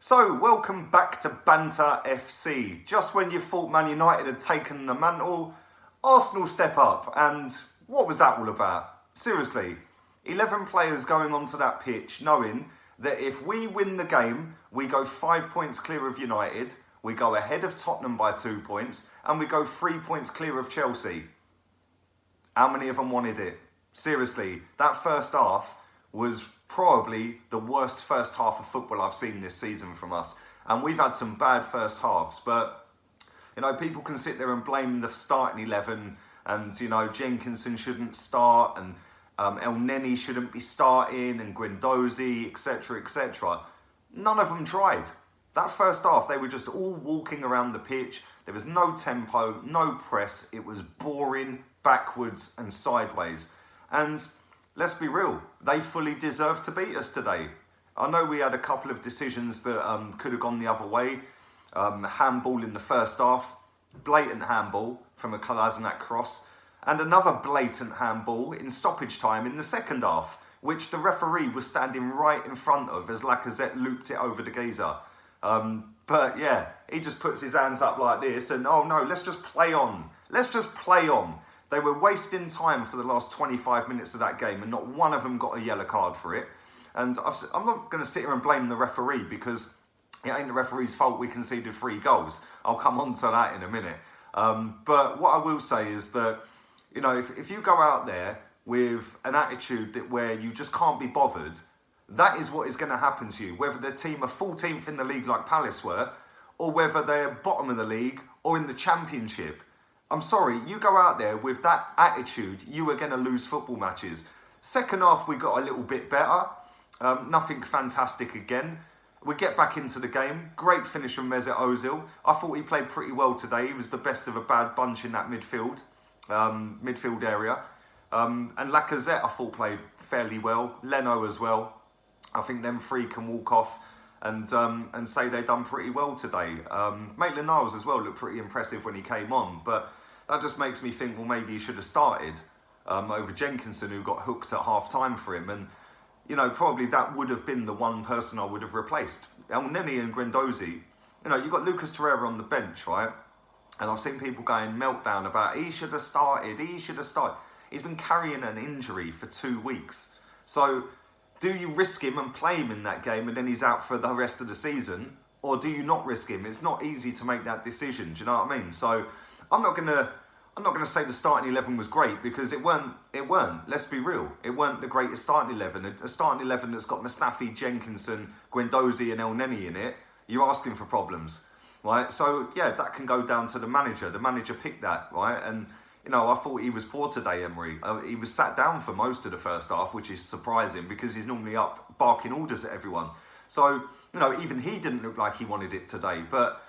So, welcome back to Banter FC. Just when you thought Man United had taken the mantle, Arsenal step up. And what was that all about? Seriously, 11 players going onto that pitch knowing that if we win the game, we go 5 points clear of United, we go ahead of Tottenham by 2 points, and we go 3 points clear of Chelsea. How many of them wanted it? Seriously, that first half was probably the worst first half of football I've seen this season from us. And we've had some bad first halves, but people can sit there and blame the starting 11 and, Jenkinson shouldn't start and El Neni shouldn't be starting and Guendouzi, etc., etc. None of them tried. That first half, they were just all walking around the pitch. There was no tempo, no press. It was boring, backwards and sideways. And let's be real, they fully deserved to beat us today. I know we had a couple of decisions that could have gone the other way. Handball in the first half, blatant handball from a Kolasinac cross, and another blatant handball in stoppage time in the second half, which the referee was standing right in front of as Lacazette looped it over the geezer. But yeah, he just puts his hands up like this and, oh no, let's just play on. Let's just play on. They were wasting time for the last 25 minutes of that game and not one of them got a yellow card for it. And I'm not going to sit here and blame the referee because it ain't the referee's fault we conceded 3 goals. I'll come on to that in a minute. But what I will say is that, if you go out there with an attitude where you just can't be bothered, that is what is going to happen to you. Whether the team are 14th in the league like Palace were, or whether they're bottom of the league or in the Championship. I'm sorry, you go out there with that attitude, you are going to lose football matches. Second half, we got a little bit better. Nothing fantastic again. We get back into the game. Great finish from Mesut Ozil. I thought he played pretty well today. He was the best of a bad bunch in that midfield area. And Lacazette, I thought, played fairly well. Leno as well. I think them 3 can walk off and say they done pretty well today. Maitland-Niles as well looked pretty impressive when he came on, but that just makes me think, well, maybe he should have started over Jenkinson, who got hooked at half-time for him. And, probably that would have been the one person I would have replaced. El Neni and Guendouzi, you've got Lucas Torreira on the bench, right? And I've seen people going meltdown about, he should have started. He's been carrying an injury for 2 weeks. So do you risk him and play him in that game and then he's out for the rest of the season? Or do you not risk him? It's not easy to make that decision, do you know what I mean? So I'm not gonna say the starting 11 was great because it weren't, let's be real. It weren't the greatest starting 11. A starting 11 that's got Mustafi, Jenkinson, Guendouzi and El Neni in it, you're asking for problems, right? So yeah, that can go down to the manager. The manager picked that, right? And I thought he was poor today, Emery. He was sat down for most of the first half, which is surprising because he's normally up barking orders at everyone. So, even he didn't look like he wanted it today. But,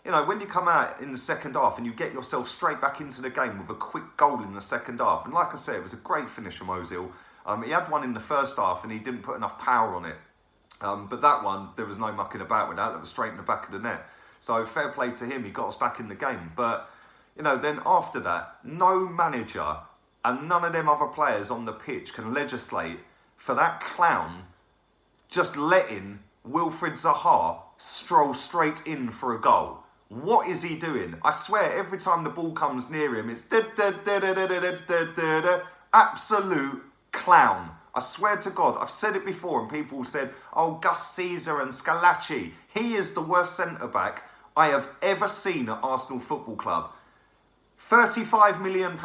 when you come out in the second half and you get yourself straight back into the game with a quick goal in the second half, and like I said, it was a great finish from Ozil. He had one in the first half and he didn't put enough power on it. But that one, there was no mucking about with that. That was straight in the back of the net. So fair play to him. He got us back in the game. But then after that, no manager and none of them other players on the pitch can legislate for that clown just letting Wilfried Zaha stroll straight in for a goal. What is he doing? I swear, every time the ball comes near him, it's absolute clown. I swear to God, I've said it before and people said, oh, Gus Caesar and Scalacci. He is the worst centre-back I have ever seen at Arsenal Football Club. £35 million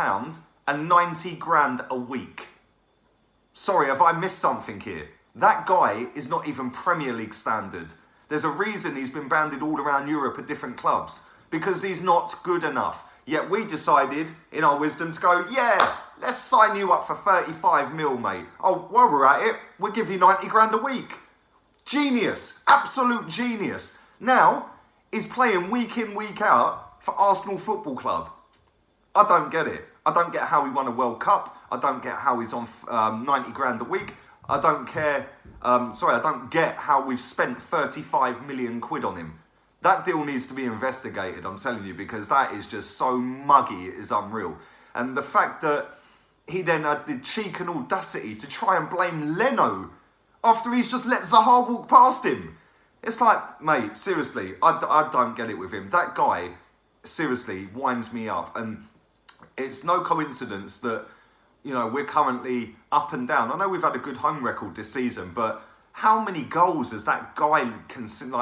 and 90 grand a week. Sorry, have I missed something here? That guy is not even Premier League standard. There's a reason he's been banded all around Europe at different clubs. Because he's not good enough. Yet we decided, in our wisdom, to go, yeah, let's sign you up for 35 mil, mate. Oh, while we're at it, we'll give you 90 grand a week. Genius. Absolute genius. Now, he's playing week in, week out for Arsenal Football Club. I don't get it. I don't get how he won a World Cup. I don't get how he's on 90 grand a week. I don't get how we've spent 35 million quid on him. That deal needs to be investigated, I'm telling you, because that is just so muggy, it is unreal. And the fact that he then had the cheek and audacity to try and blame Leno after he's just let Zaha walk past him. It's like, mate, seriously, I don't get it with him. That guy, seriously, winds me up. And it's no coincidence that, you know, we're currently up and down. I know we've had a good home record this season, but how many goals has that guy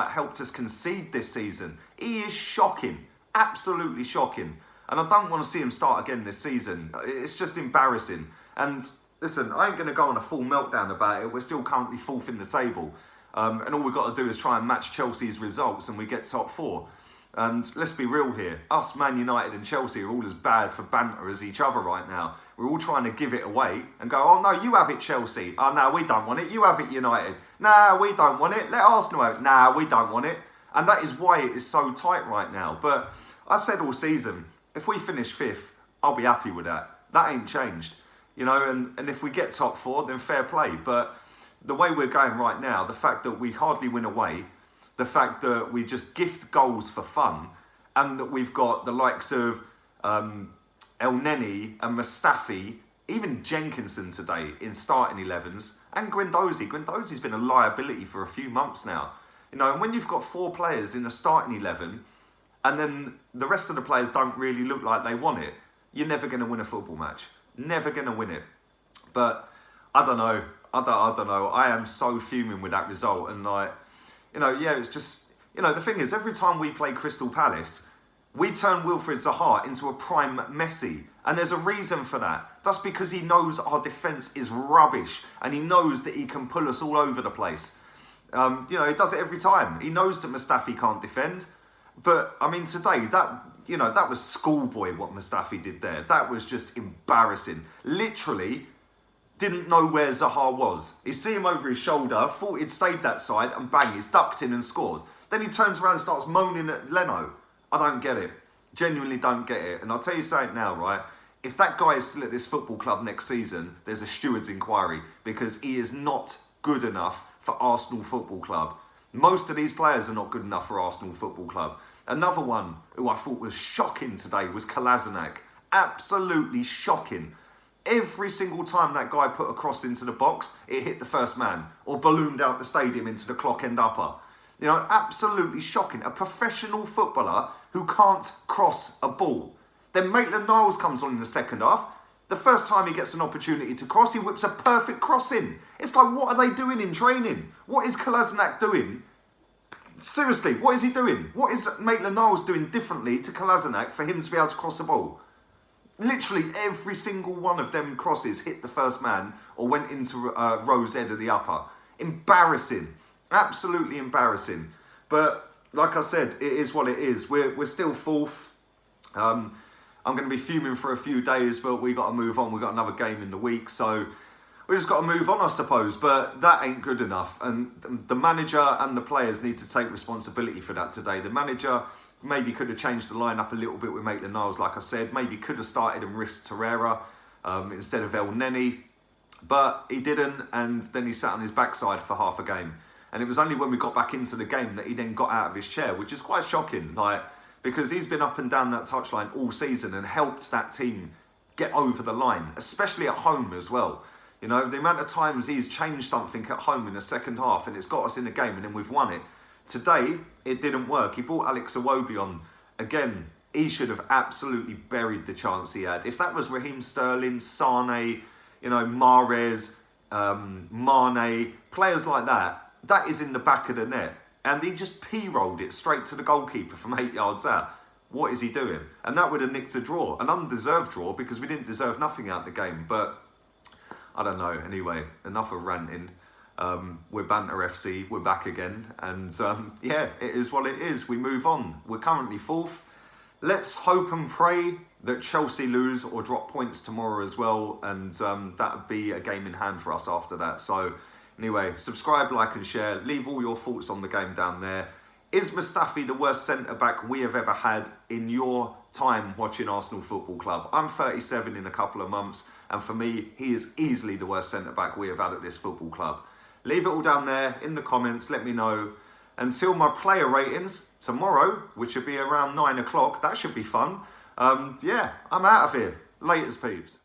helped us concede this season? He is shocking, absolutely shocking. And I don't want to see him start again this season. It's just embarrassing. And listen, I ain't going to go on a full meltdown about it. We're still currently fourth in the table. And all we've got to do is try and match Chelsea's results and we get top four. And let's be real here. Us, Man United and Chelsea are all as bad for banter as each other right now. We're all trying to give it away and go, oh no, you have it, Chelsea. Oh no, we don't want it. You have it, United. No, we don't want it. Let Arsenal have it. No, we don't want it. And that is why it is so tight right now. But I said all season, if we finish fifth, I'll be happy with that. That ain't changed. You know, and if we get top four, then fair play. But the way we're going right now, the fact that we hardly win away, the fact that we just gift goals for fun, and that we've got the likes of El Neni and Mustafi, even Jenkinson today in starting 11s, and Guendouzi. Guendouzi's been a liability for a few months now. You know, and when you've got 4 players in a starting 11, and then the rest of the players don't really look like they want it, you're never going to win a football match. Never going to win it. But I don't know. I don't know. I am so fuming with that result. And like, you know, yeah, it's just, you know, the thing is, every time we play Crystal Palace, we turn Wilfried Zaha into a prime Messi. And there's a reason for that. That's because he knows our defence is rubbish. And he knows that he can pull us all over the place. You know, he does it every time. He knows that Mustafi can't defend. But, I mean, today, that was schoolboy what Mustafi did there. That was just embarrassing. Literally didn't know where Zaha was. You see him over his shoulder, thought he'd stayed that side, and bang, he's ducked in and scored. Then he turns around and starts moaning at Leno. I don't get it. Genuinely don't get it. And I'll tell you something now, right? If that guy is still at this football club next season, there's a steward's inquiry, because he is not good enough for Arsenal Football Club. Most of these players are not good enough for Arsenal Football Club. Another one who I thought was shocking today was Kolasinac. Absolutely shocking. Every single time that guy put a cross into the box, it hit the first man or ballooned out the stadium into the clock end upper. You know, absolutely shocking. A professional footballer who can't cross a ball. Then Maitland-Niles comes on in the second half. The first time he gets an opportunity to cross, he whips a perfect cross in. It's like, what are they doing in training? What is Kolasinac doing? Seriously, what is he doing? What is Maitland-Niles doing differently to Kolasinac for him to be able to cross a ball? Literally every single one of them crosses hit the first man or went into row's head of the upper. Embarrassing. Absolutely embarrassing. But like I said, it is what it is. We're still fourth. I'm going to be fuming for a few days, but we got to move on. We've got another game in the week, so we just got to move on, I suppose. But that ain't good enough. And the manager and the players need to take responsibility for that today. The manager maybe could have changed the lineup a little bit with Maitland-Niles, like I said. Maybe could have started and risked Torreira instead of El Neni. But he didn't, and then he sat on his backside for half a game. And it was only when we got back into the game that he then got out of his chair, which is quite shocking, because he's been up and down that touchline all season and helped that team get over the line, especially at home as well. You know, the amount of times he's changed something at home in the second half and it's got us in the game and then we've won it. Today, it didn't work. He brought Alex Iwobi on. Again, he should have absolutely buried the chance he had. If that was Raheem Sterling, Sane, you know, Mahrez, Mane, players like that, that is in the back of the net. And he just p-rolled it straight to the goalkeeper from 8 yards out. What is he doing? And that would have nicked a draw. An undeserved draw, because we didn't deserve nothing out of the game. But I don't know. Anyway, enough of ranting. We're Banter FC. We're back again. And yeah, it is what it is. We move on. We're currently fourth. Let's hope and pray that Chelsea lose or drop points tomorrow as well. And that would be a game in hand for us after that. So anyway, subscribe, like and share. Leave all your thoughts on the game down there. Is Mustafi the worst centre-back we have ever had in your time watching Arsenal Football Club? I'm 37 in a couple of months, and for me, he is easily the worst centre-back we have had at this football club. Leave it all down there in the comments, let me know. Until my player ratings tomorrow, which will be around 9 o'clock, that should be fun. Yeah, I'm out of here. Laters, peeps.